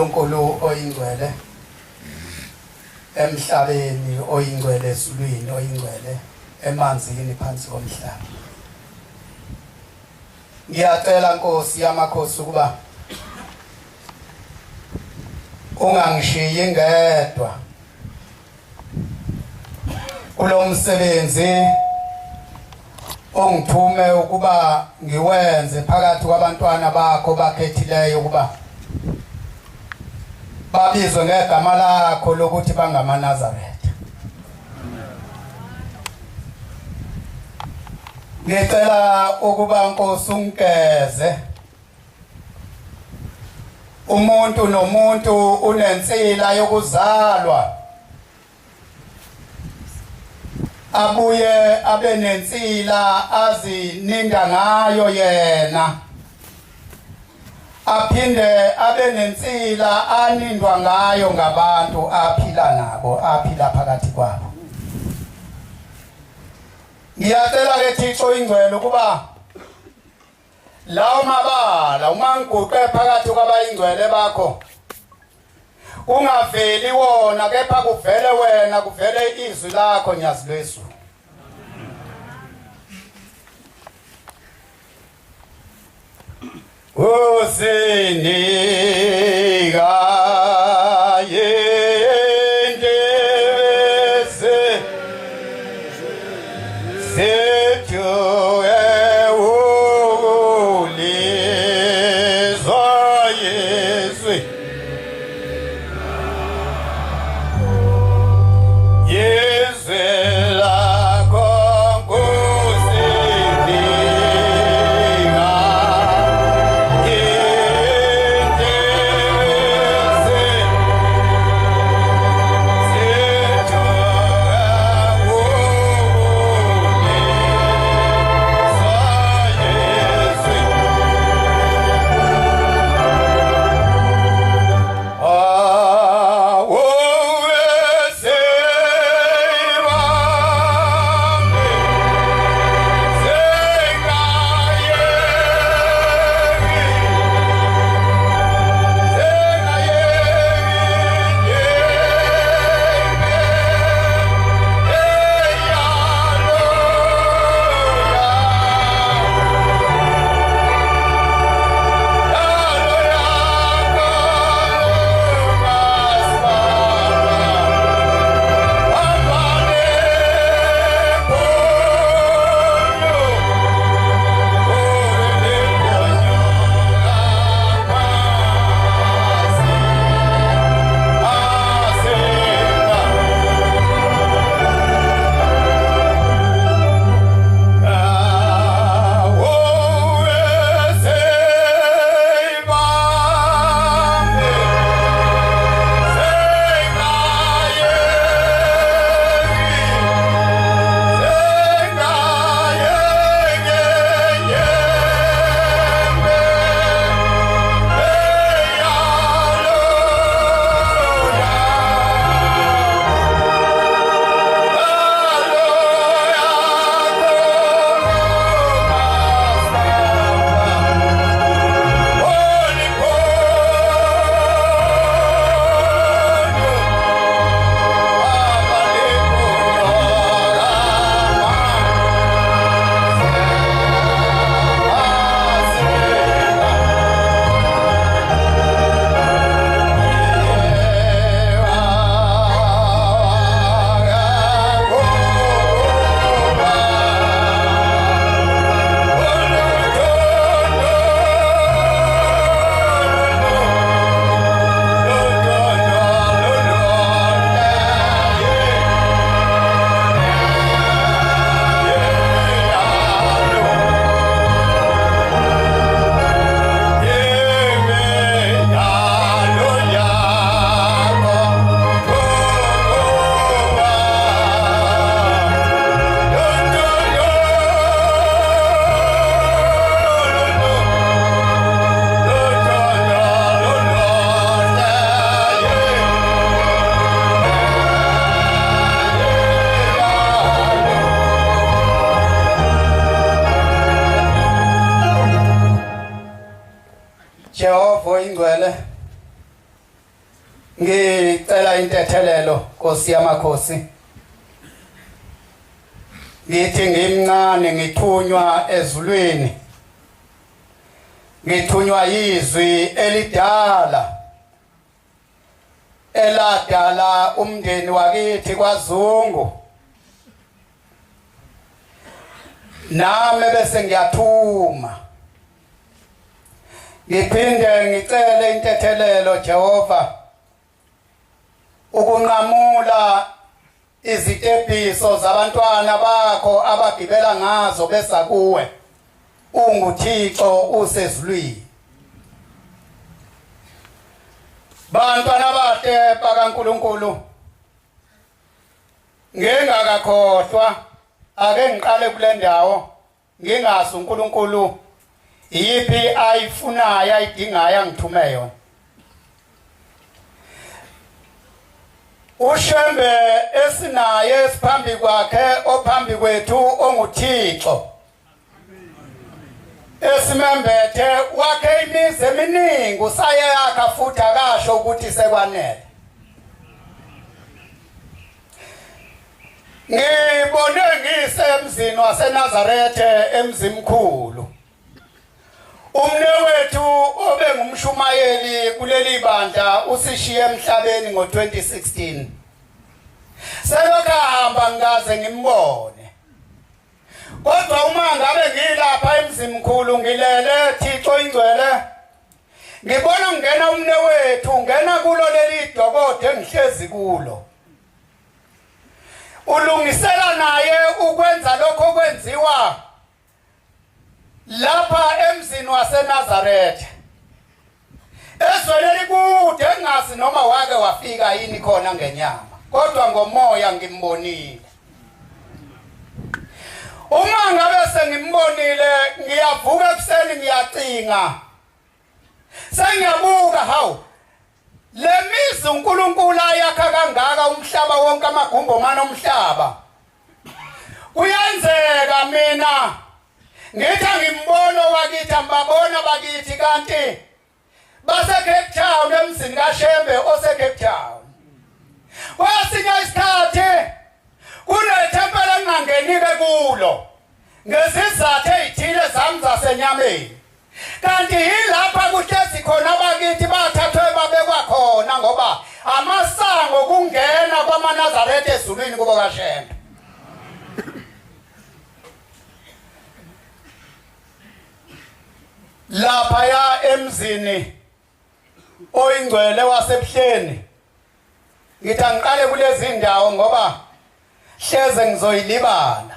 uNkulunkulu oyingcwele emhlabeni oyingcwele esulwini oyingcwele emanzini phansi komhlaba. Ngiyacela Nkosi yamakhosi ukuba ungangishiyi ngedwa kulo msebenzi ongithume ukuba ngiwenze phakathi kwabantwana bakho bakhethileyo ukuba babizwe ngegama lakho lokuthi bangamaNazaretha. Ngicela ukuba Nkosi ungeze umuntu nomuntu unensila yokuzalwa abuye abe nensila azininda ngayo yena, aphinde abe nensila anindwa ngayo ngabantu aphila nabo, aphila phakathi kwabo. Ngiyacela ke Thixo oyingcwele ukuba lawo mabala uma ngiguqe phakathi kwabayingcwele bakho ungaveli wona, kepha kuvele wena, kuvele izwi lakho nyazi lwesu. Usinika yendeze sethu ewulizo Yesu. ngicela intethelelo Nkosi yamakhosi. Ngithi ngimncane ngithunywa ezulwini. Ngithunywa yizwi elidala eladala umndeni wakithi kwaZungu. Nami bese ngiyathuma. Ngiphinde ngicele intethelelo Jehova ukunqamula izitepiso zabantwana bakho abagibela ngazo besa kuwe unguThixo usezulwini. Bantwana bahle bakaNkulunkulu, ngingakakhohlwa ake ngiqale kule ndawo ngingazi uNkulunkulu yipi ayifunayo ayidingayo ngithume yona. Ushembe esinaye esiphambi kwakhe ophambi kwethu onguThixo esimembethe wakhe imizi eminingi usaye yakha futhi akasho ukuthi sekwanele. Ngibone ngisemzini waseNazarethe emzimkhulu. Umnewethu obengumshumayeli kuleli bandla usishiye emhlabeni ngo2016. Selokahamba ngaze ngimbone. Kodwa uma ngabe ngilapha emzimkhulu ngilele Thixo ingcwele. Ngibona ngena umnewethu ngena kulo leli dokodo engihlezi kulo. Ulungisela naye ukwenza lokho okwenziwa lapha emzini waseNazarethe. Ezweleli kude engazi noma wake wafika yini khona ngenyama, kodwa ngomoya ngimbonile. Uma ngabe sengimbonile ngiyavuka ekuseni ngiyacinga. Sengiyabuka hawu lemizi uNkulunkulu ayakha kangaka umhlaba wonke amagumbomana omhlaba. Kuyenzeka mina ngithi ngimbona wakithi ambabona bakithi kanti base Cape Town emzini kaShembe ose Cape Town. Kwasinye isikhathi kunethempeli engangenike kulo ngesizathu ezithile zami zasenyameni. Kanti yilapha kuhlezi khona bakithi bathathwe babekwa khona ngoba amasango kungena kwamaNazaretha ezulwini kubo kaShembe. Lapha ya emzini oyingcwele wasebuhleni ngithi angiqale kulezi ndawo ngoba hleze ngizoyilibala.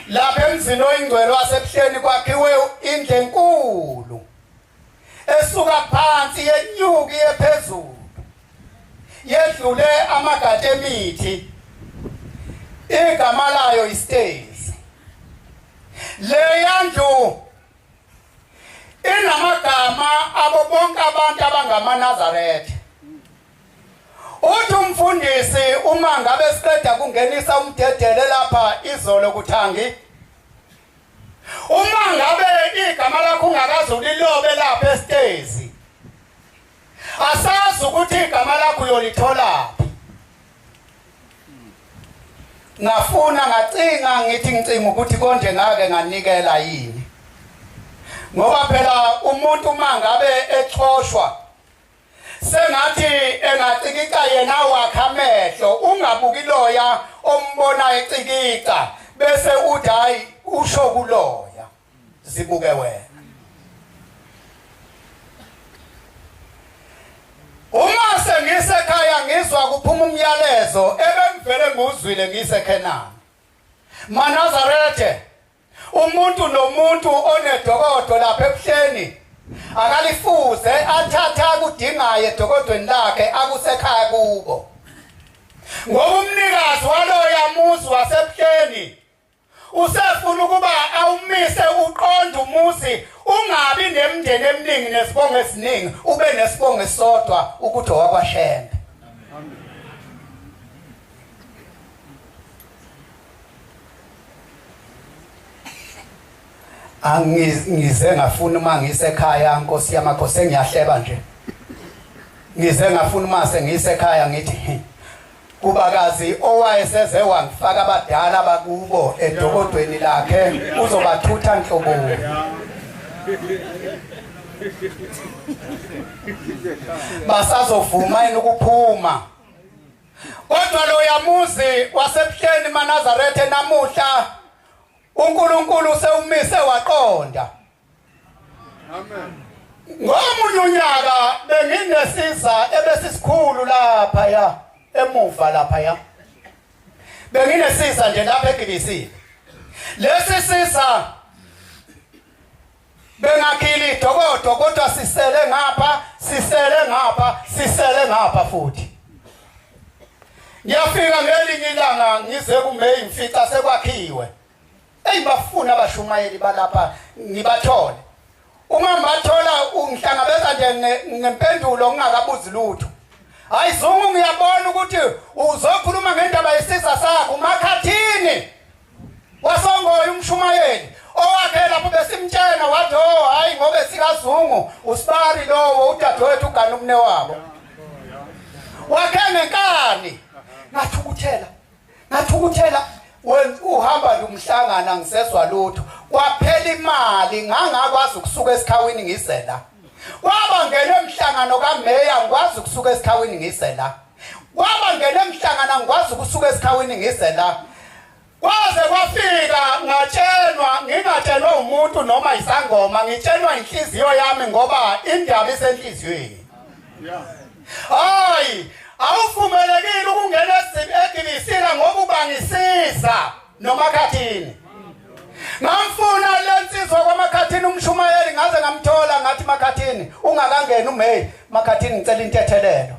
Lapha emzini oyingcwele wasebuhleni kwakhiwe indlu enkulu esuka phansi yenyuki yephezulu yedlule amagade emithi. Igama layo iStairs. Le ndlu inamagama abo bonke abantu abangamaNazaretha. Uthi umfundisi uma ngabe siqeda kungenisa umdedele lapha izolo kuThangi, uma ngabe igama lakho ungakaze ulilobe lapha eStairs, asazi ukuthi igama lakho uyolithola. Ngafuna ngacinga ngithi ngicinga ukuthi konje ngake nganikela yini. Ngoba phela umuntu mangabe exhoshwa sengathi engacikika yena wakha amehlo, ungabuki loya ombona ecikika bese uthi hayi usho kuloya, zibuke wena. Uma sengisekhaya ngizwa kuphuma umyalezo ebengivele nguzwile ngiseKenani. maNazarethe umuntu nomuntu onedokodo lapha ebuhleni akalifuze athatha akudingayo edokodweni lakhe akusekhaya kubo. Ngoba umnikazi waloya muzi wasebuhleni usefuna ukuba awumise uqonda umuzi ungabi nemndeni eminingi nesibongo esiningi, ube nesibongo esisodwa ukuthi owakwaShembe. Angize ngafuna uma ngisekhaya Nkosi yamakhosi engiyahleba nje. ngize ngafuna mase ngisekhaya ngithi kubakazi owayeseze wangifaka abadala bakubo edokodweni lakhe uzobathutha nhlobo basazovuma yini ukuphuma kodwa lo yamuzi wasebuhleni maNazaretha namuhla uNkulunkulu sewumise waqonda amen ngomunye unyaka benginesiza ebesisikhulu lapha ya emuva lapha ya benginesiza nje lapha eGibisini lesi sisa bengakhili dokodo kodwa sisele ngapha futhi ngiyafika ngelinye ilanga ngize kuMeyi ngifica sekwakhiwe bafuna abashumayeli balapha ngibathole uma ngibathola ungihlangabeza nje ngempendulo ngingakabuzi lutho hayi Zungu ngiyabona ukuthi uzokhuluma ngendaba yesisa sakho umakhathini wasongoya umshumayeli owakhe lapho besimtshena wathi hayi ngobe sikaZungu usibari lowo udadewethu ugana umne wabo wakhe ngenkani ngathukuthela uhamba lumhlangana ngisezwa lutho kwaphela imali ngangakwazi ukusuka esikhawini ngizela kwaba ngene emhlangano kaMeya ngikwazi ukusuka esikhawini ngizela kwaba ngene emhlangano ngikwazi ukusuka esikhawini ngizela kwaze kwafika ngingatshelwa umuntu noma isangoma ngitshelwa inhliziyo yami ngoba indaba isenhliziyweni hayi awuvumelekile ukungena eGibisini ngoba ubangisisa nomakhathini ngamfuna lensizwa kwamakhathini umshumayeli ngaze ngamthola ngathi makhathini ungakangena uMeyi makhathini ngicela intethelelo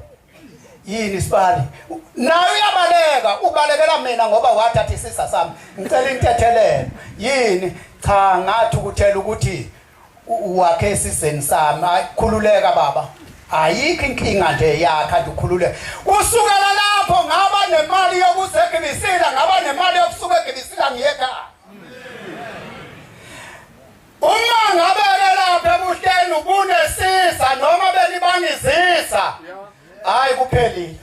yini sibali nawe ubalekela mina ngoba wathatha isisa sami ngicela intethelelo yini cha ngathi ukuthela ukuthi wakhe esiseni sami khululeka baba ayikho inkinga nje yakha ukhululeka kusukela lapho ngaba nemali yokuseGibisini ngaba nemali yokusuka eGibisini ngiyekhaya uma ngabe lapha ebuhleni ubunesisa noma belibangizisa hayi kuphelile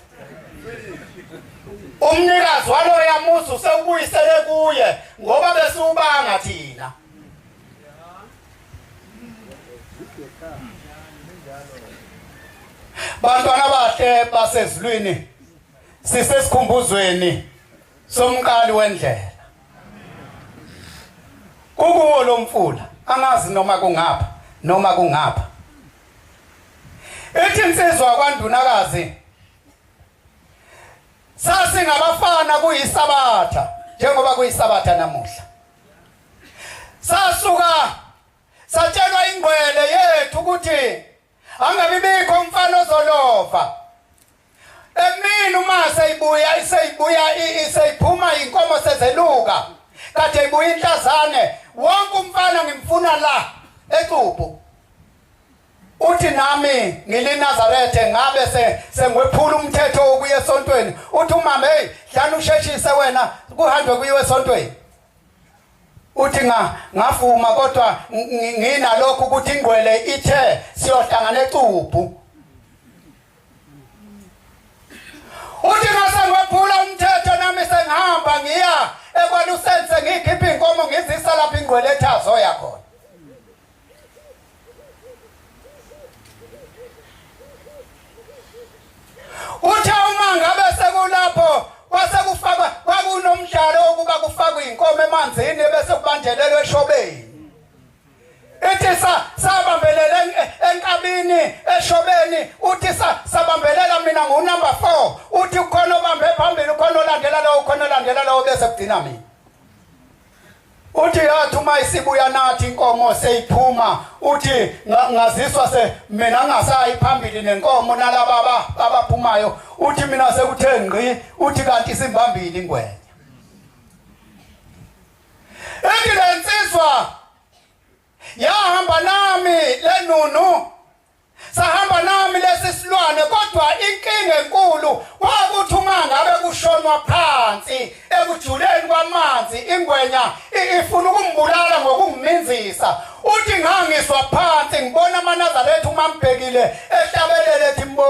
umnikazi walo yamuzi usebuyisele kuye ngoba besubanga thina bantwana bahle basezulwini sisesikhumbuzweni somqali wendlela kukuwo lo mfula angazi noma kungapha ethi insizwa kwaNdunakazi sasingabafana kuyisabatha njengoba kuyisabatha namuhla sasuka satshelwa ingwele yethu ukuthi angabibikho umfana ozolova emini uma seyiphuma inkomo sezeluka kade ibuya inhlazane wonke umfana ngimfuna la eCubu uthi nami ngiliNazaretha ngabe sengwephula umthetho wokuya esontweni uthi umama hey hlanu usheshise wena kuhanjwe kuyiwe esontweni uthi ngafuma kodwa nginalokho ukuthi ingwele ithe siyohlangana eCubu uthi ngasengwephula umthetho nami sengihamba ngiya ekwaLusense ngikhipha inkomo ngizisa lapha ingwele ethazo yakhona uthi uma ngabe sekulapho kwasekufaka kwakunomdlalo wokuba kufakwe inkomo emanzini bese kubanjelelwe eshobeni ethi sabambelele enkabini eshobeni uthi sabambelela mina ngunumber 4 uthi ukhona obambe phambili ukhona olandela lawo bese kugcina mina uthi yathi uma isibuya nathi inkomo seyiphuma uthi ngaziswa mina ngasayi phambili nenkomo nalaba abaphumayo uthi mina sekuthe ngqi uthi kanti simbambile ingwenya ethi lensizwa yahamba nami lenunu sahamba nami lesisilwane kodwa inkinga enkulu kwakuthi uma ngabe kushonwa phansi ekujuleni kwamanzi ingwenya ifuna ukumbulala ngokungiminzisa uthi ngangiswa phansi ngibona amaNazaretha uma mbhekile ehlabelele ethi mbo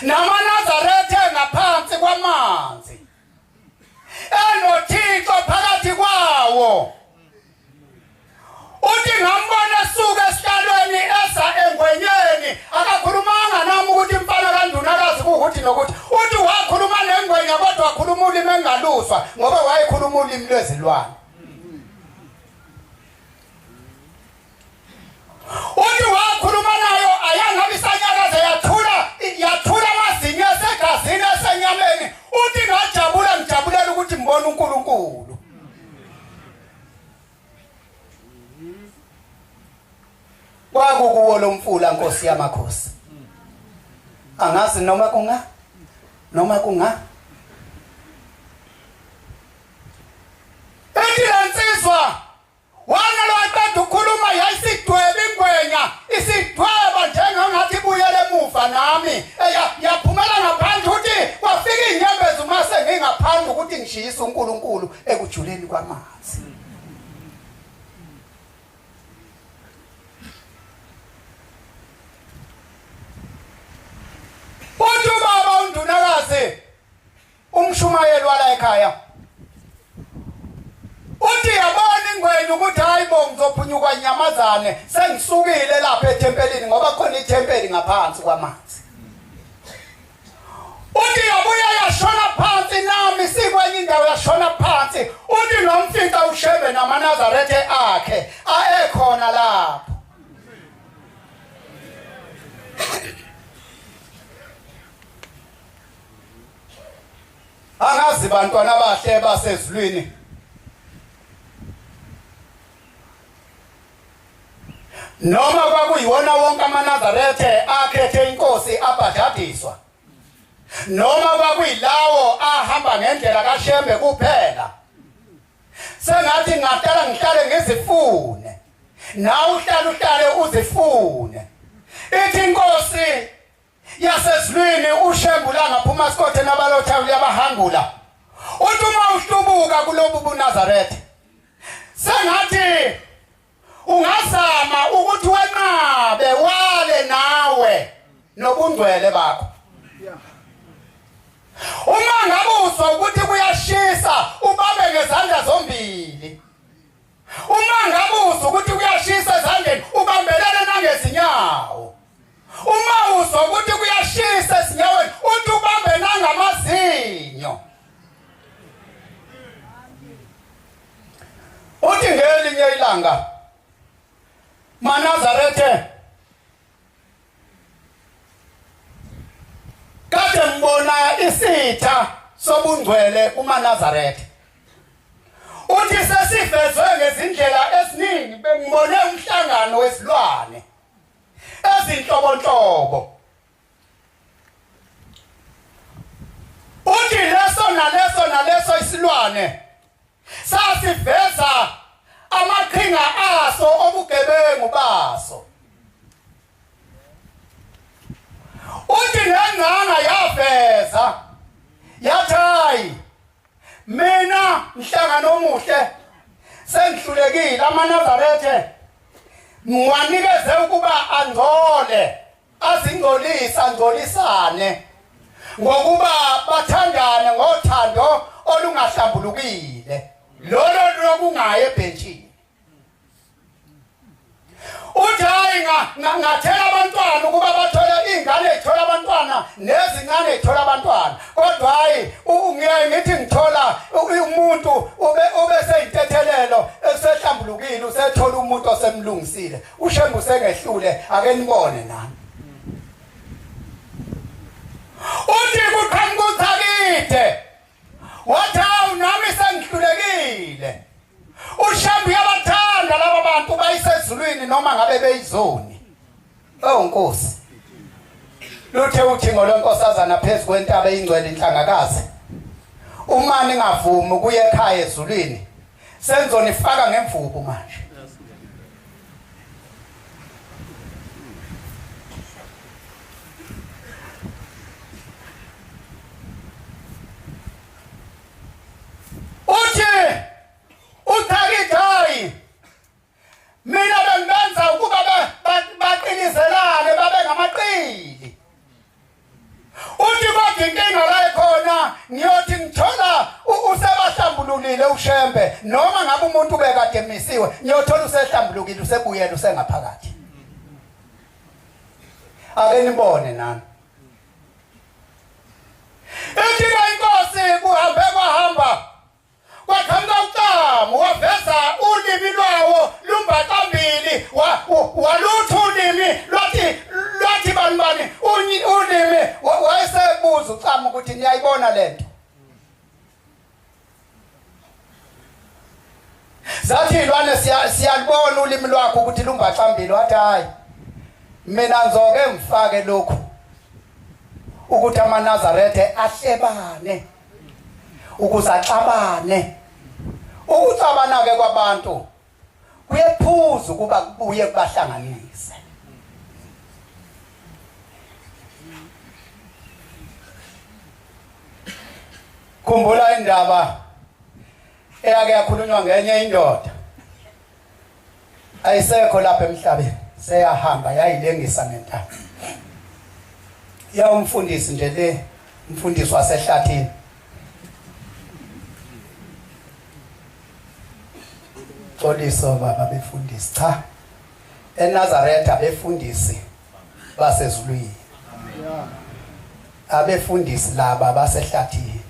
NamaNazaretha ngaphansi kwamanzi enoThixo phakathi kwawo. Uthi ngambona suka esihlalweni esa engwenyeni akakhulumanga nami ukuthi mfana kaNdunakazi ukuthi nokuthi uthi wakhuluma nengwenya kodwa wakhuluma ulimi engaluswa ngoba wayekhuluma ulimi lwezilwane. Uthi wakhuluma nayo ayangabisanyakaze yathula amazinyo esegazini esenyameni. Uthi ngajabula ngijabulela ukuthi ngibone uNkulunkulu. Kwakukuwo lo mfula Nkosi yamakhosi. Angazi noma kunga ethi lansizwa wana lo aqeda ukukhuluma yayisidweba ingwenya isidweba njengangathi ibuyele emuva nami yaphumela ngaphandle uthi kwafika inyembezi mase ngingaphandle ukuthi ngishiyise uNkulunkulu ekujuleni kwamanzi. Uthi ubaba uNdunakazi umshumayeli wala ekhaya uthi yabona ingwenya ukuthi hayi bo ngizophunyuka inyamazane sengisukile lapha ethempelini ngoba khona ithempeli ngaphansi kwamanzi. Uthi yabuya yashona phansi nami sikwenye indawo yashona phansi. Uthi nomfica uShebe namaNazaretha akhe aekhona lapho. Angazi bantwana bahle basezulwini noma kwakuyiwona wonke amaNazaretha akhethe inkosi abhadadiswa noma kwakuyilawo ahamba ngendlela kaShembe kuphela. Sengathi ngihlale ngizifune nawe uhlale uzifune. Ithi inkosi yasezulwini uShembe la ngaphuma esikothe nabalotha uyabahangula. Uthi uma uhlubuka kulobu buNazaretha sengathi ungazama ukuthi wenqabe wale nawe nobungcwele bakho. Uma ngabuzwa ukuthi kuyashisa ubabe ngezandla zombili. Uma ngabuzwa ukuthi kuyashisa ezandleni ubambelele nangezinyawo. Uma uzwa ukuthi kuyashisa ezinyaweni uthi ubambe nangamazinyo. Uthi ngelinye ilanga maNazaretha isitha sobungcwele uManazaretha uthi sesivezwe ngezindlela eziningi bengibone umhlangano wesilwane ezinhlobonhlobo uthi leso isilwane sasiveza amaqhinga aso obugebengu baso uthi nenganga yaveza yathi mina mhlangano omuhle sengihlulekile aManazaretha ngiwanikeze ukuba angcole azingcolisa angcolisane ngokuba bathandane ngothando olungahlambulukile lolo lokungaye ebhenjini uthi hayi ngathela abantwana ukuba bathole ingane ethola abantwana nezingane ethola abantwana kodwa hayi ngiye ngithi ngithola umuntu ube seyintethelelo esehlambulukile usethola umuntu osemlungisile ushembe usengehlule ake nibone nami uthi kuqhamukuthakide wathi nami sengihlulekile ushambi yabathanda laba bantu bayisezulwini noma ngabe beyizoni Nkosi luthe uthi ngolonkosazana phezulu kwentaba ingcwele inhlangakazi uma ningavumi ukuya ekhaya ezulwini senzonifaka ngemvubu manje uthakidai mina bengenza ukuba baqiniselane babe ngamaqili uthi kodwa inkinga la ikhona ngiyothi ngithola usebahlambululile ushembe noma ngabe umuntu bekade emisiwe ngiyothola usehlambulukile usebuyela usengaphakathi ake nibone nami ithi inkosi kuhambe kwahamba wakhamba uqhamu waveza ulimi lwawo lumbaqambili walutha ulimi lwathi banibani ulimi wayesebuza uqhamu ukuthi niyayibona lento zathi ilwane siyalibona ulimi lwakho ukuthi lumbaqambili wathi hayi mina ngizoke ngifake lokhu ukuthi aManazaretha ahlebane ukuze axabane ukuxabana ke kwabantu kuyephuza ukuba kubuye kubahlanganise khumbula indaba eyake yakhulunywa ngenye indoda ayisekho lapha emhlabeni seyahamba yayilengisa ngentaba ya umfundisi nje le umfundisi wasehlathini Xoliso baba befundisi cha eNazaretha befundisi basezulwini abefundisi laba basehlathini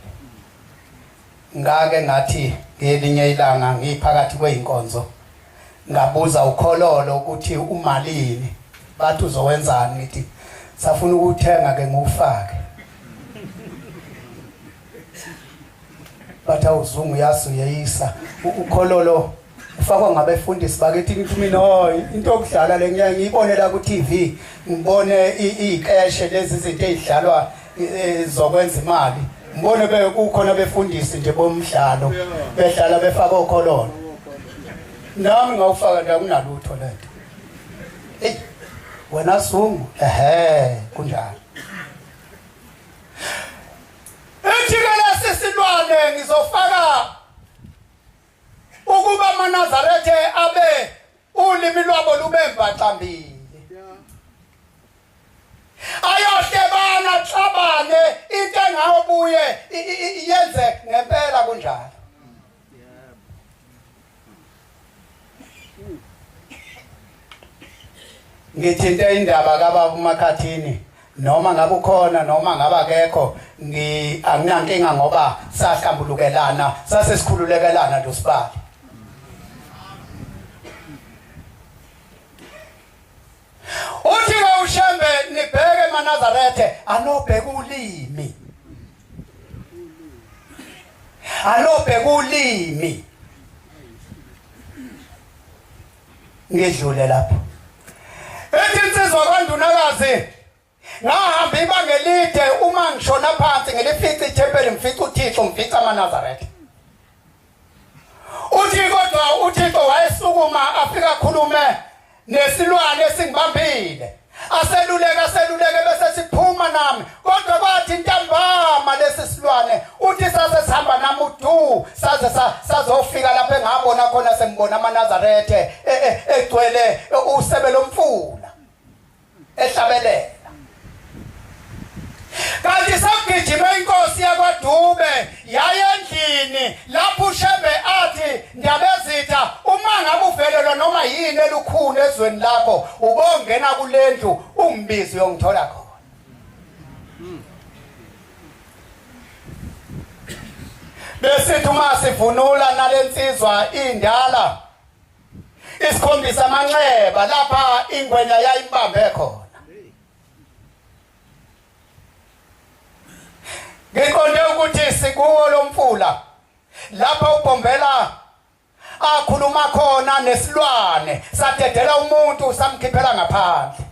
ngake ngathi ngelinye ilanga ngiphakathi kweinkonzo ngabuza ukhololo ukuthi umalini bathi uzowenzani ngithi safuna ukuthenga ke ngufake batha uzungu yasuyeyisa ukhololo ufakwa ngabefundisi bakithi ngithi mina into okudlala le ngiyibone la ku TV ngibone ikeshe lezi izinto ezidlalwa zokwenza imali ngibone bekukhona befundisi nje bomdlalo bedlala befaka okhololo nami ngawufaka nje kunalutho lento wena sungu kunjani ethikela sesilwane ngizofaka ukuba aManazaretha abe ulimi lwabo lube mbaxambili ayohlebana xabane into engabuye yenze ngempela kunjalo ngithinte indaba kaBaba uMakhathini noma ngabe ukhona noma ngabe akekho anginankinga ngoba sahlambulukelana sasesikhululekelana losibali uthi ushembe nibheke eManazaretha anobheka ulimi alobheka ulimi ngidlule lapho ethi insizwa kaNdunakazi ngahamba ibanga elide uma ngishona phansi ngelifica ithempeli ngifica uThixo ngifica amaNazaretha uthi kodwa uThixo wayesukuma afika khulume nesilwane esingibambile aseluleke bese siphuma nami kodwa kwathi intambama lesisilwane uthi sase sihamba nami udu sazofika lapho engabona khona sengibona amaNazaretha egcwele usebe lomfula ehlabelela kanti sakugijima inkosi yakwaDube yayendlini lapho uShembe athi ndiyabezitha uma ngabe uvelelwa noma yini elukhuni ezweni lakho ubongena kulendlu ungibize uyongithola khona besithi uma sivunula nalensizwa indala isikhombisa amanxeba lapha ingwenya yayimbambe khona ngiqonde ukuthi sikuwo lomfula lapha uBombela akhuluma khona nesilwane sadedela umuntu samkhiphela ngaphandle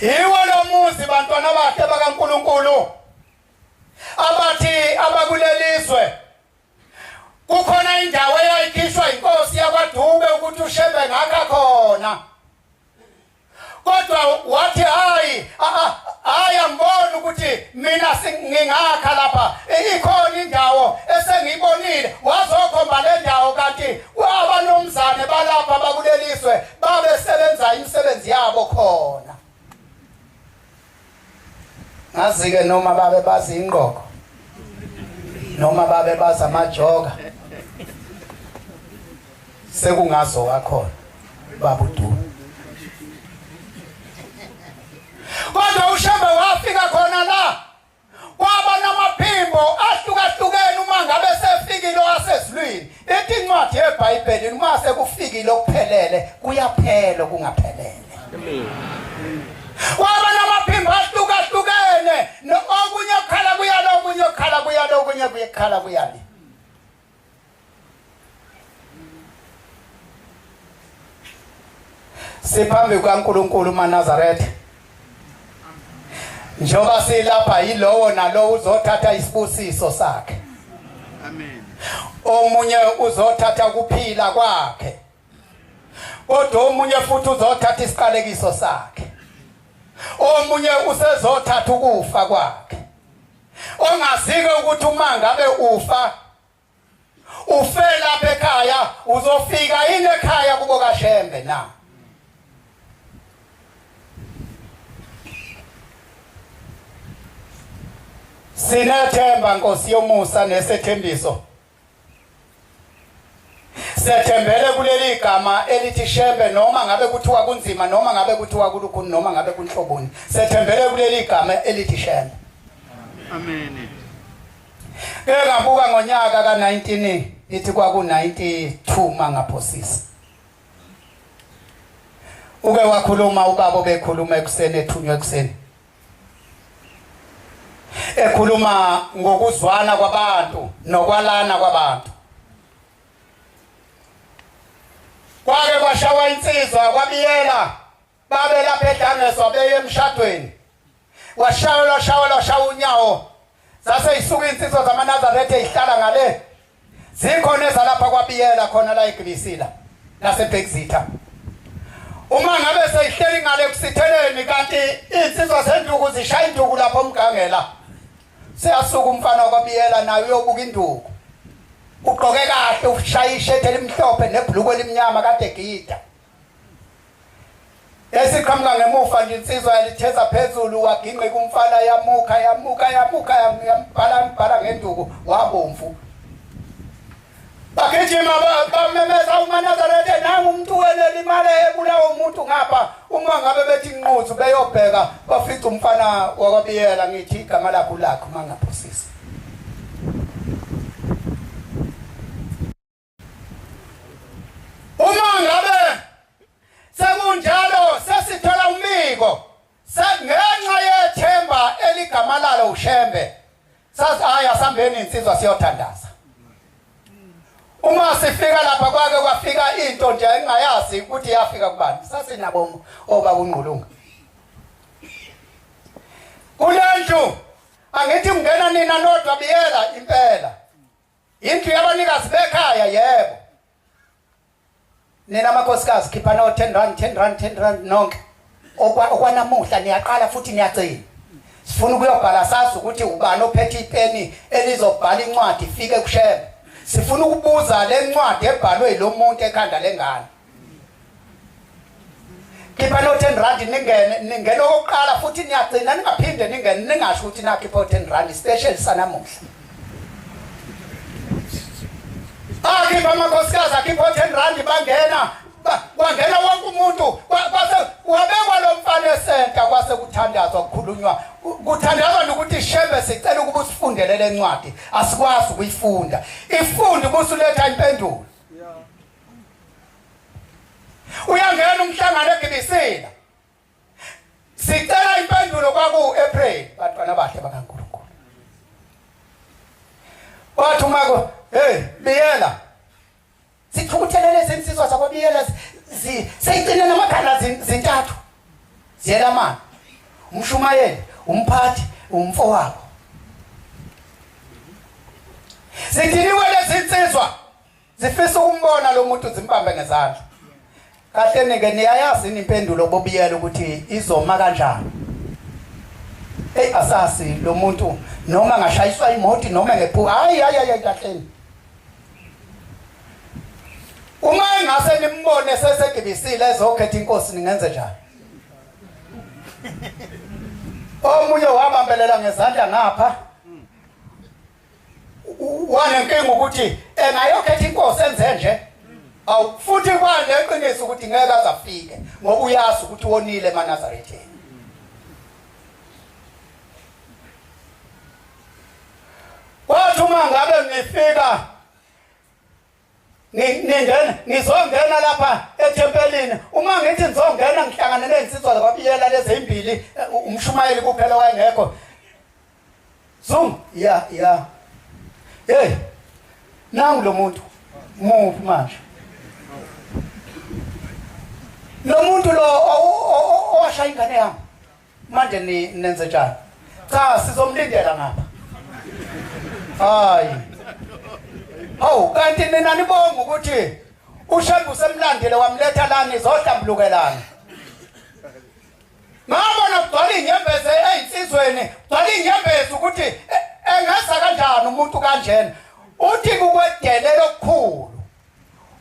iwo lo muzi bantwana bakhe bakaNkuluNkulu abathi abakulelizwe kukhona indawo eyayikhishwa inkosi yakwaDube ukuthi uShembe ngakha khona kodwa wathi hayi angibona ukuthi mina ngingakha lapha ikhona indawo esengiyibonile wazokhomba le ndawo kanti kwabanomzane balapha bakuleliswe babesebenza imisebenzi yabo khona ngazi-ke noma babe bazi ingqoko noma babe bazi amajoga sekungazo kakhona babuDube kodwa uShembe wafika khona la kwaba namaphimbo ahlukahlukene uma ngabe sefikile wasezulwini ethi incwadi yeBhayibheli uma sekufikile okuphelele kuyaphela kungaphelele kwaba namaphimbo ahlukahlukene okunye okukhala kuyalo okunye okukhala kuyalo okunye kuyekhala kuyali siphambi kwaNkuluNkulu uMaNazaretha njoba silapha yilowo nalowo uzothatha isibusiso sakhe amen omunye uzothatha kuphila kwakhe kodwa omunye futhi uzothatha isiqalekiso sakhe omunye usezothatha ukufa kwakhe ongazike ukuthi uma ngabe ufa ufela lapha ekhaya uzofika yini ekhaya kubo kaShembe na sinethemba Nkosi yomusa nesethembiso sethembele kuleli gama elithi Shembe noma ngabe kuthiwa kunzima noma ngabe kuthiwa kulukhuni noma ngabe kunhloboni sethembele kuleli gama elithi Shembe amen ngabuka ngonyaka ka19 ithi kwaku92 mangaphosisa uke wakhuluma ubaba bekhuluma ekuseni ethunywe ekuseni ekhuluma ngokuzwana kwabantu nokwalana kwabantu kwake kwashawa insizwa kwabiyela babe lapha eDangeswa beye emshadweni washawa unyawo zase isuka insizwa zamaNazaretha ezihlala ngale zikhona ezalapha kwabiyela khona la eGlisila naseBhekzitha uma ngabe seyihleli ngale kusitheleni kanti insizwa senduku zishaya induku lapha omgangela siyasuka umfana kwabiyela nayo uyobuka induku ugqoke kahle ushaya ishethi elimhlophe nebhuluko elimnyama kade gida esiqhamuka ngemuva nje insizwa yalitheza phezulu waginqe kumfana yamuka yambhala ngenduku wabomvu bagijima bamemeza uMaNazaretha nangu umuntu wenele imali ebulawa umuntu ngapha uma ngabe bethi inquzu beyobheka bafica umfana wakwabiyela ngithi igama lakho mangaphosisi uma ngabe sekunjalo sesithola umbiko sengenxa yethemba eligama lalo uShembe asihambeni insizwa siyothandaza. Uma sifika lapha kwake kwafika into nje engayazi ukuthi yafika kubani. Sasinabo obaba uNgqulunga. Kulenju angithi ungena nina nodwa biyela impela. Indlu yabanikazi bekhaya yebo. Nina amakhosikazi khipha no 10 rand nonke. Okwanamuhla niyaqala futhi niyagcina. Sifuna ukuyobhala sazi ukuthi ubani ophethe ipeni elizobhala incwadi ifike kushebe. Sifuna ukubuza le ncwadi ebhalwe lo muntu ekhanda lengane. Khipha no 10 rand ningene oqala futhi niyagcina ningaphinde ningene ningasho ukuthi nakhipha 10 rand special sanamuhla. Akhipha amakhosikazi akhipha 10 rand bangena kwangena wonke umuntu kwase wabekwa lo mfana esenta kwase kuthandazwa kukhulunywa kuthandazwa ukuthi shebe sicela ukuba usifundele le ncwadi asikwazi ukuyifunda ifunde busuletha impendulo uyangena umhlangano eGibisila sicela impendulo kwaku April bantwana bahle bakaNkulunkulu wathi umako biyela sithukuthelele insizwa zakwabiyela seyigcina namakhala zintathu ziyela manje umshumayeli umphathi umfowabo sidiniwe lezi insizwa zifisa ukumbona lo muntu zimbambe ngezandla kahle nike niyayazi impendulo bobiyela ukuthi izoma kanjani asasi lo muntu noma ngashayiswa imoto noma ngephu hayi kahle uma ngase nimbone seseGibisile ezokhetha inkosi ningenze njani omunye wabambelela ngezandla ngapha wanenkinga ukuthi engayokhetha inkosi enze nje awu futhi kwanje eqinisa ukuthi ngeke azafike ngoba uyazi ukuthi wonile eNazaretheni wathi uma ngabe ngifika ngizongena lapha ethempelini uma ngithi ngizongena ngihlangana nezinsizwa zakwabiyela lezi ezimbili umshumayeli kuphela wayengekho zum ya nangu lo muntu muphi manje lo muntu lo owashaya ingane yami manje nenze njani cha sizomlindela ngapha hayi kanti nina nibonga ukuthi uShembu semlandile wamletha lana izohlambulukelana ngabona kugcwala inyembezi ezinsizweni kugcwala inyembezi ukuthi engasa kanjani umuntu kanjena uthi kukwedelelo okukhulu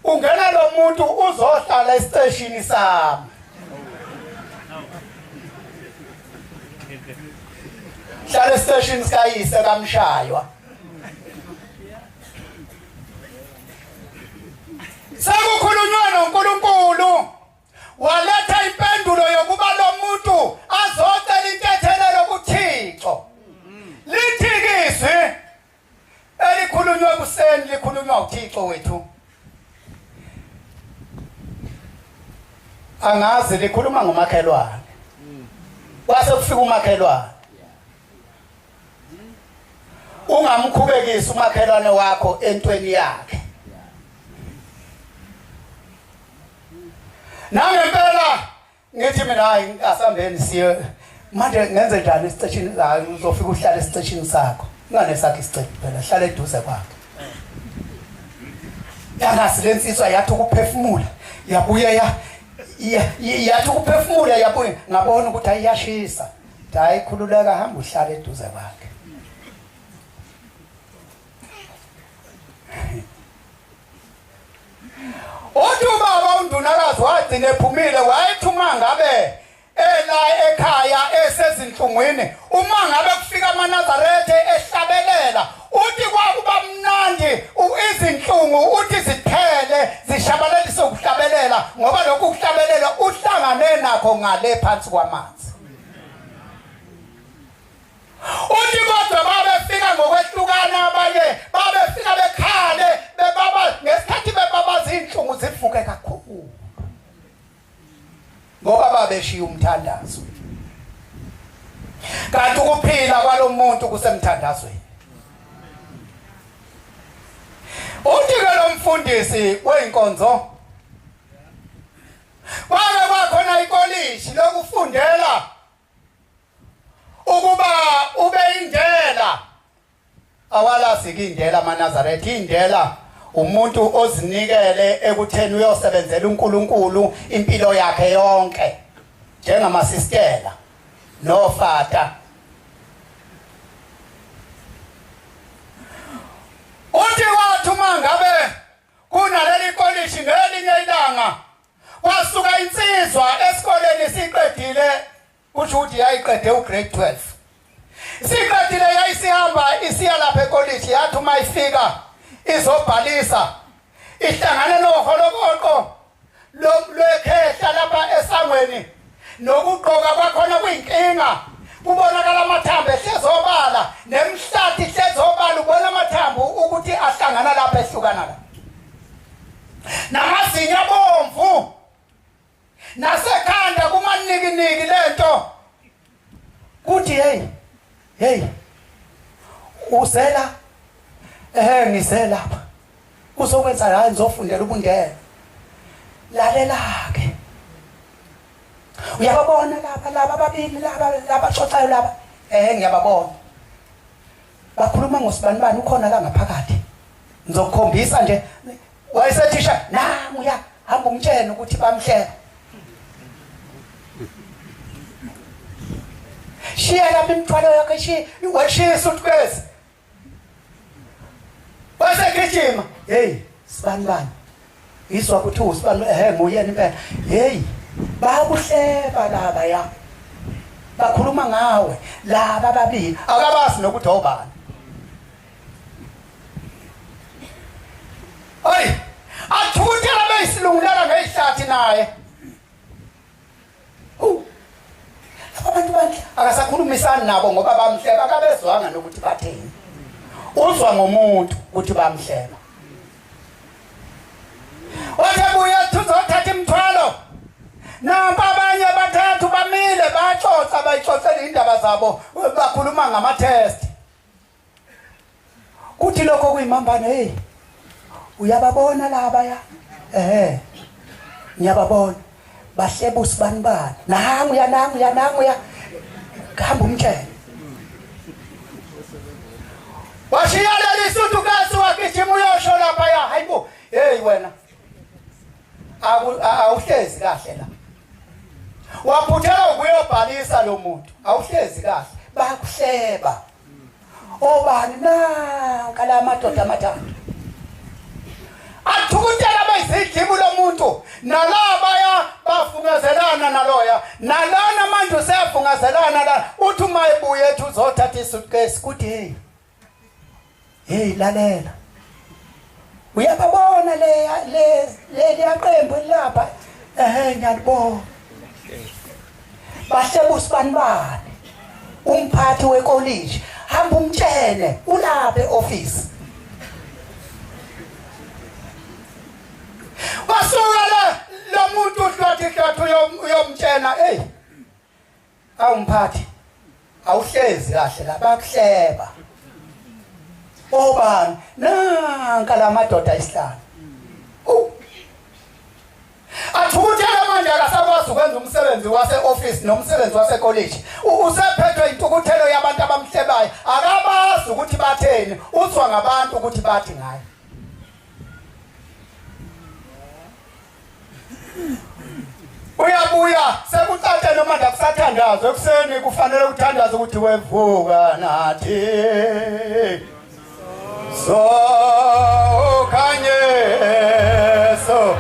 ungena lo muntu uzohlala esiteshini sami hlala esiteshini sikayise kamshaywa sekukhulunywa noNkulunkulu waletha impendulo yokuba lo muntu azocela intethelelo kuThixo lithikizwe elikhulunywa kuseni likhulunywa uThixo wethu angazi likhuluma ngomakhelwane kwase kufika umakhelwane ungamkhubekisi umakhelwane wakho entweni yakhe nangempela ngithi mina hayi asambeni siye manje ngenze njani esiteshini hayi uzofika uhlala esiteshini sakho ngane sakhe isicelo phela hlala eduze kwakhe yangasi lensizwa yathi ukuphefumula yabuye yathi ukuphefumula yabuye ngabona ukuthi ayashisa hayi khululeka hamba uhlala eduze kwakhe uthi ubaba uNdunakazi wagcina ephumile wayethuma ngabe ela ekhaya esezinhlungwini uma ngabe kufika amaNazaretha ehlabelela uthi kwakuba mnandi izinhlungu uthi ziphele zishabalelise ukuhlabelela ngoba lokhu ukuhlabelela uhlangane nakho ngale phansi kwamanzi uthi kodwa babefika ngokwehlukana abanye babefika bekhale bebaba ngesikhathi bebabaza inhlungu zivuke kakhulu ngoba babeshiya umthandazo kanti ukuphila kwalomuntu kusemthandazweni umfundisi weinkonzo. Kwake kwakhona ikolishi lokufundela ukuba ube indela. Awalasi indela amaNazaretha, indela umuntu ozinikele ekutheni uyosebenzela uNkulunkulu impilo yakhe yonke njengamasistela nofata. Uthi wathi mangabe kunaleli kolishi ngelinye ilanga kwasuka insizwa esikoleni siqedile, kusho ukuthi yayiqede ugrade 12. Siqedile yayisihamba isiya lapha ekolishi, yathi uma ifika izobhalisa ihlangane noholokoqo lwekhehla lapha esangweni, nokugqoka kwakhona kuyinkinga. Kubonakala amathambo ehlezobala nemhlathi ehlezobala, ubona amathambo ukuthi ahlangana lapha ehlukana la. Namazinyo abomvu nasekhanda kumanikiniki lento. Kuthi hey uzela ngizela lapha uzokwenza la, ngizofundela ubungela. Lalela ke, uyababona laba ababili laba xoxayo laba, ngiyababona bakhuluma ngosibanibani, ukhona la ngaphakathi, ngizokukhombisa nje. Wayesethisha namuya hamba umtshela ukuthi bamhleba. Shiya lapha imithwalo yakhe, washisa uThukezi. Wasekijima, sibanibani iswa ukuthi usibanibani, nguyena impela. Bakuhleba laba ya, bakhuluma ngawe laba ababili, akabazi nokuthi awubani. Athukuthela beyisilungulela ngeyihlathi naye. Abantu bandle akasakhulumisani nabo ngoba bamhleba, akabezwanga nokuthi batheni. Uzwa ngomuntu ukuthi bamhleba. Wathebuya uzothatha imithwalo. Nampa abanye bathathu bamile baxoxa, bayixoxela indaba zabo, bakhuluma ngama-test. Kuthi lokho kuyimambane, uyababona laba ya? Ngiyababona. Bahleba usibanibani. Nanguya. Khamba umtshela. Washiya leli sutukasi wakijima uyosho lapha ya. Hayibo, wena. Awuhlezi kahle la. Waphuthela ukuyobhalisa lo muntu. Awuhlezi kahle. Bakuhleba. Obani nanka la madoda amathathu. Athukutela bayizidlibu lo muntu, nalaba bafungazelana naloya, nalana manje useyafungazelana la. Uthi uma ebuye ethi uzothatha isuitcase, kuthi lalela, uyababona le yaqembu lapha, ngiyabona bahleba usibanibani, umphathi wekolishi, hamba umtshele ulapha e-office. Wasuka lo muntu uhlothi uyomtshena, awumphathi awuhlezi kahle la, bakuhleba. Obani nanka la madoda isihlanu. Athukuthela manje akasakwazi ukwenza umsebenzi wase-office nomsebenzi wasecollege. Usephethwe intukuthelo yabantu abamhlebayo, akabazi ukuthi batheni, uzwa ngabantu ukuthi bathi ngaye. Uyabuya sekucace noma ndakusathandazwe ekuseni, kufanele uthandaze ukuthi wevuka nathi so kanye so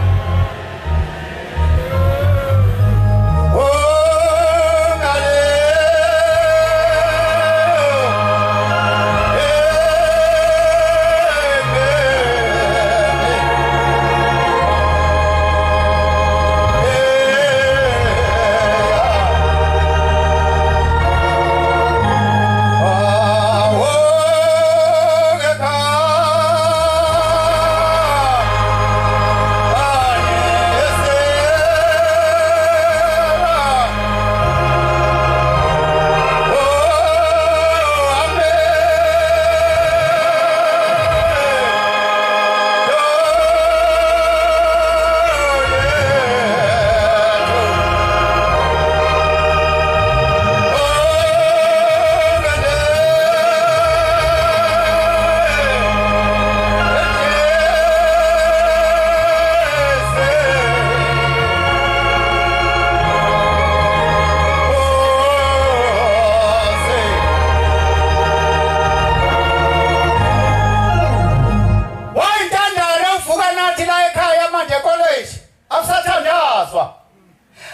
uyazwa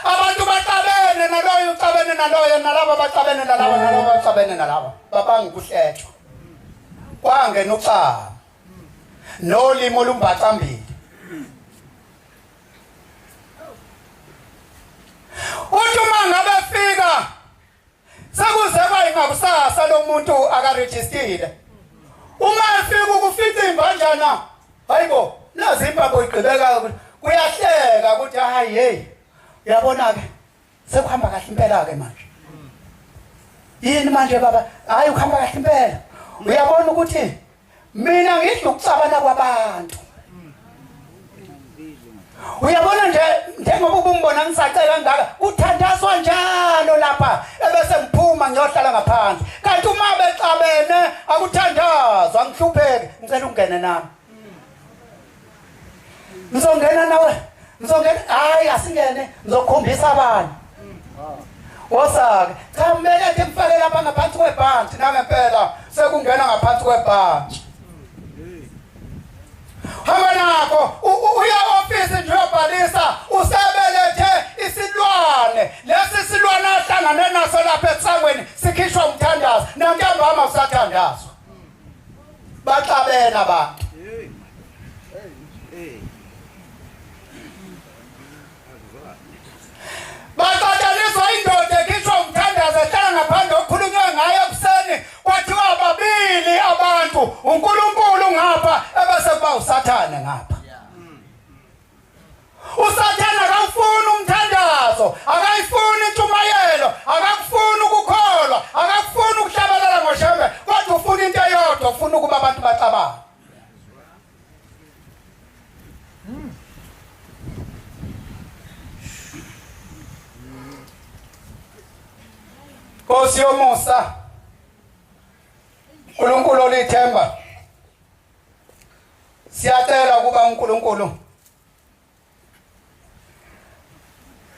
abantu baxabene naloyo uxabene naloyo nalabo baxabene nalabo nalabo baxabene nalabo babanga ukuhlethwa kwangena uxaba nolimo lumbacambili uthi uma ngabe fika sekuzeba ingakusasa lo muntu akaregistile uma efika ukufika imbanjana hayibo nazi impapho igqibeka kuyahleka ukuthi hayi hey uyabona ke sekuhamba kahle impela ke manje yini manje baba hayi ukuhamba kahle impela uyabona ukuthi mina ngidla ukucabana kwabantu uyabona nje njengoba ubumbona ngisacela kangaka uthandazwa njalo lapha ebese ngiphuma ngiyohlala ngaphansi kanti uma becabene akuthandazwa ngihlupheke ngicela ungene nami ngizongena nawe ngizongena hayi asingene ngizokhombisa abantu wosake cha kumele ngimfake lapha ngaphansi kwebhanti nangempela sekungena ngaphansi kwebhanti hamba nakho uya office nje uyobhalisa usebelethe isilwane lesi silwane ahlangane naso lapha esangweni sikhishwa umthandazo nantambama usathandazwa baxabena abantu baqathaniswa indoda ekhishwa umthandazo ehlala ngaphandle okukhulunywe ngayo ebuseni kwathiwa babili abantu uNkulunkulu ngapha ebese kuba uSathane ngapha uSathane akafuni umthandazo akayifuni intshumayelo akakufuni ukukholwa akakufuni ukuhlabelela ngoshembe kodwa ufuna into eyodwa ufuna ukuba abantu baxabane Nkosi yomusa uNkulunkulu olithemba siyacela kuba uNkulunkulu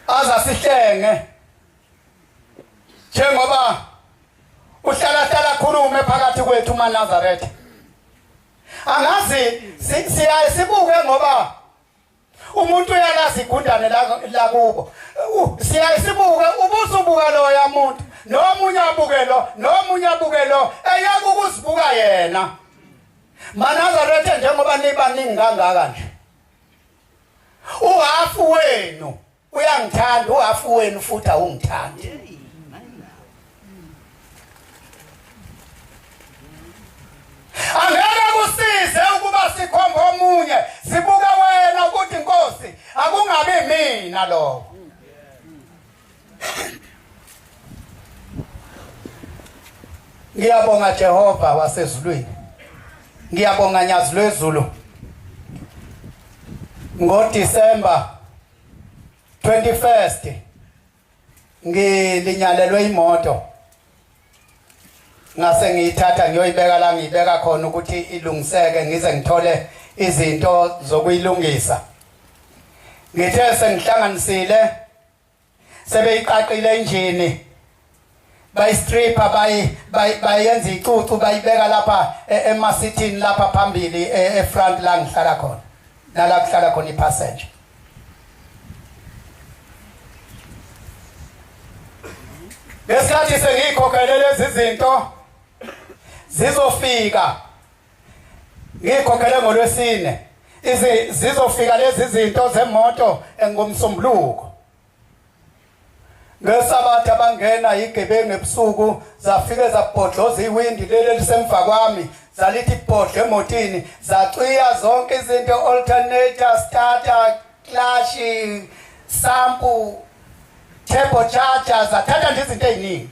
aza sihlenge njengoba uhlala khulume phakathi kwethu uMaNazaretha angazi siyaye sibuke ngoba umuntu uyalazi igundane la kubo siyaye sibuke ubusubuka lo yamuntu nomunye abuke lo eyaka ukuzibuka yena Manazaretha njengoba nibaningi kangaka nje uhafu wenu uyangithanda uhafu wenu futhi awungithandi angeke kusize ukuba sikhombe omunye sibuka wena ukuthi Nkosi akungabi mina lo ngiyabonga Jehova wasezulwini ngiyabonga Nyazi lwezulu ngoDisemba 21st ngilinyalelwe imoto ngase ngiyithatha ngiyoyibeka la ngiyibeka khona ukuthi ilungiseke ngize ngithole izinto zokuyilungisa ngithe sengihlanganisile sebeyiqaqile injini bayistripha bayenza icucu bayibeka lapha emasithini lapha phambili efront la ngihlala khona nala kuhlala khona ipassenger lesikhathi sengikhokhelele lezi zinto zizofika ngikhokhele ngoLwesine zizofika lezi zinto zemoto engomsombuluko ngesabatha bangena igebengu ebusuku zafike zabhodloza iwindi leli lisemva kwami zalithi ibhodle emotini zacwiya zonke izinto alternator starter clutch sample turbo charger zathatha nje izinto eziningi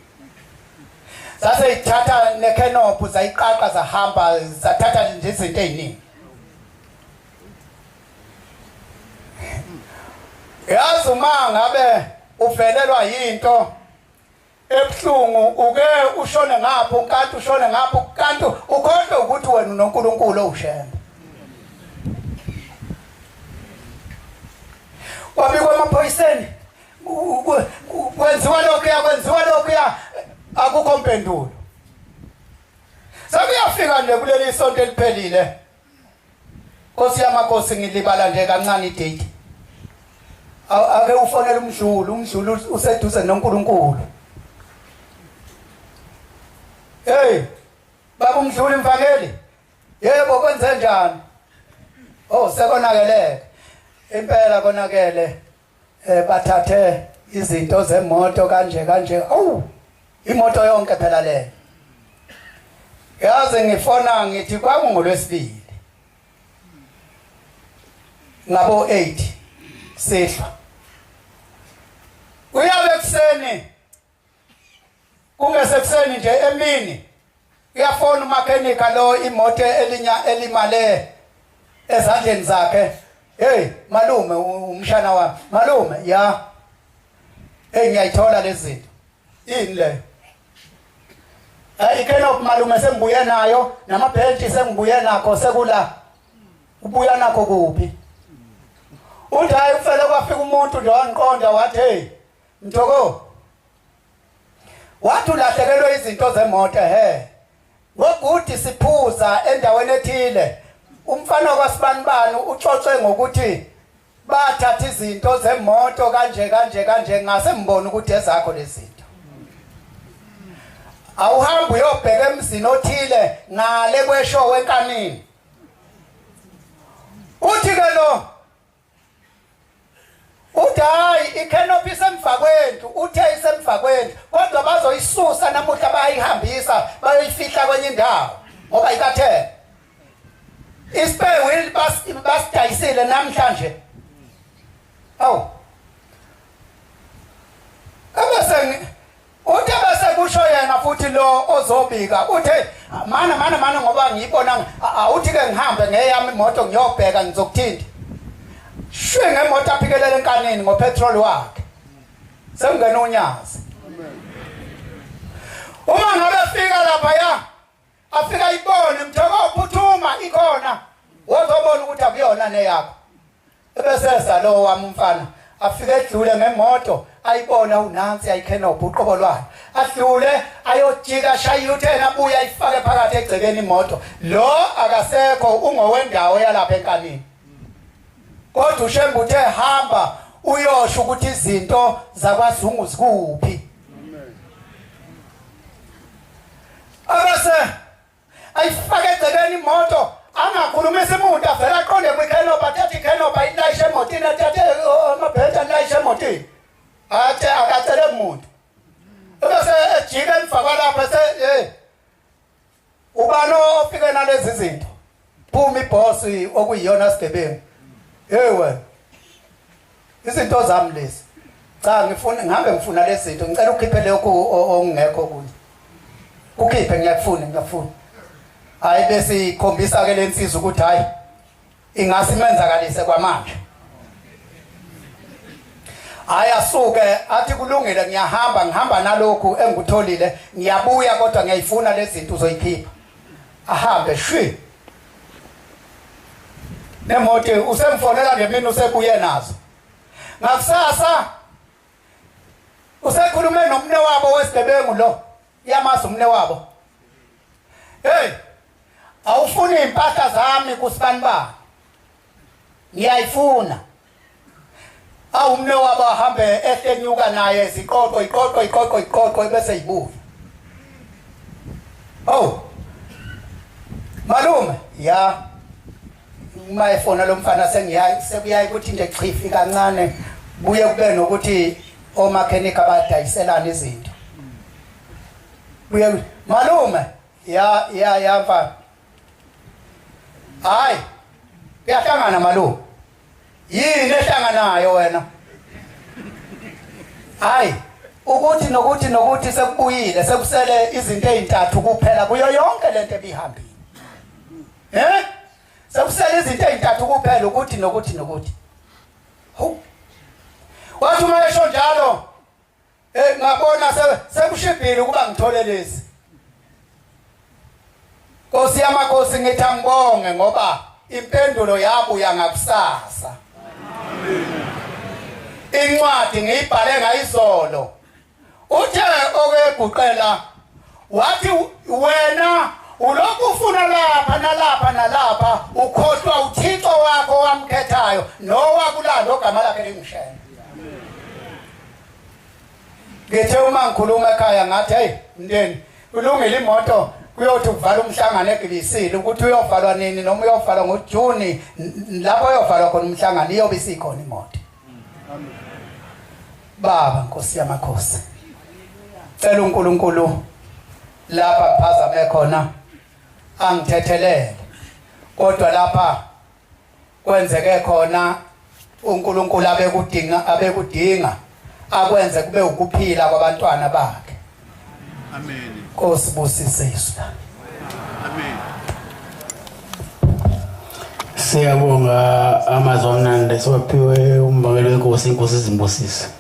zase ithatha necanopy zayiqaqa zahamba zathatha nje izinto eziningi yazi uma ngabe uvelelwa yinto ebuhlungu uke ushone ngapho kanti ushone ngapho kanti ukhohlwe ukuthi wena uNkulunkulu owushemba wabikwa emaphoyiseni kwenziwa lokhu ya akukho mpendulo sakuyafika nje kuleli sonto eliphelile Nkosi yamakhosi ngilibala nje kancane idate ake ufonele umdlulu useduze noNkulunkulu. Hey baba umdluli mfakeli, yebo kwenze njani? Oh sekonakele impela konakele, bathathe izinto zemoto kanje awu imoto yonke phela le. Yazi ngifona ngithi kwangolwesibili ngabo 8 sehla uyabe kuseni kungesekuseni nje emini uyafona umakhenika lo imoto elimale ezandleni zakhe. Hey malume umshana wami malume ya ngiyayithola lezi zinto ini le ikhenophi malume sengibuye nayo namabhenti sengibuye nakho sekula ubuya nakho kuphi? Uthi hayi ufele kwafika umuntu nje wangiqonda wathi hey Mthoko wathi ulahlekelwe izinto zemoto ngokuthi siphuza endaweni ethile umfana kwaSibanibani uxoxe ngokuthi bathatha izinto zemoto kanje ngase mbona ukuthi ezakho lezi zinto. Awuhambi uyobheka emzini othile ngale kwesho wenkanini. Uthi ke lo uthi hayi ikhenophi semfakwethu uthe isemfakwethu kodwa bazoyisusa namuhla bayihambisa bayoyifihla kwenye indawo ngoba ikathe ispare wheel basidayisile namhlanje. Awu uthe bese kusho yena futhi lo ozobika uthe mana ngoba ngiyibona uthi ke ngihambe ngeyami imoto ngiyobheka ngizokuthinta shwe ngemoto aphikelele enkanini ngopetrol wakhe sengena unyazi. Uma ngabe fika lapha ya afika ibone Mthoko uphuthuma ikhona wozobona ukuthi akuyona neyakho ebese salo wami umfana afike edlule ngemoto ayibona unansi ayikhenophi uqobo lwayo adlule ayojika shaya uthena abuya ifake phakathi egcekeni imoto lo akasekho ungowendawo yalapha enkanini kodwa uShembe uthe hamba uyosho ukuthi izinto zakwaZungu zikuphi. Abase ayifake egcekeni imoto angakhulumisa umuntu avela aqonde kwikhenophi athathe ikhenophi ayilayishe emotini athathe amabhentshi alayishe emotini athe akacele umuntu bese ejike emfaka lapha se ubani ofike nalezi zinto phuma ibhosi okuyiyona sigebengu. Ewe izinto zami lezi cha ngifuna lezi zinto ngicela ukhiphe lokho ongekho kuthi ukhiphe ngiyafuna hayi bese ikhombisa ke lensizwa ukuthi hayi ingasimenzakalise kwamanje. Hayi asuke athi kulungile ngihamba nalokhu engikutholile ngiyabuya kodwa ngiyayifuna lezi zinto uzoyikhipha ahambe shwi nemoto usemfonela ngemini usebuye nazo ngakusasa usekhulume nomne wabo wesigebengu lo yamazi umne wabo. Hey awufuni impahla zami kuSibanibani ngiyayifuna umne wabo ahambe ehlenyuka naye ziqoqo bese ibuya. Oh malume ya mayefona lo mfana sekuyayi ukuthi nje chifi kancane buye kube nokuthi omakhenika badayiselana izinto buye malume ya mfana hayi kuyahlangana malume yini ehlanganayo wena hayi ukuthi nokuthi sekubuyile sekusele izinto ezintathu kuphela kuyo yonke lento ebihambile sekusele izinto ezintathu kuphela ukuthi nokuthi wathi uma esho njalo ngabona sekushibhile ukuba ngithole lezi. Nkosi yamakhosi ngithi angibonge ngoba impendulo yabuya ngakusasa. Incwadi ngiyibhale ngayizolo uthe okeguqela wathi wena ulokhu ufuna lapha nalapha ukhohlwa uThixo wakho wamkhethayo nowakulanda ogama lakhe lingishaya. Ngithe uma ngikhuluma ekhaya ngathi hey mndeni ulungile imoto kuyothi uvala umhlangano eGilisile ukuthi uyovalwa nini noma uyovalwa ngoJuni lapho uyovalwa khona umhlangano iyobe isikhona imoto. Baba Nkosi yamakhosi cela uNkulunkulu lapha phazame khona angithethelele kodwa lapha kwenzeke khona uNkulunkulu abekudinga akwenze kube ukuphila kwabantwana bakhe. Amen. Nkosi busise Yesu. Amen. Siyabonga amazwi amnandi esiwaphiwe umbangeli wenkosi inkosi izimbusise.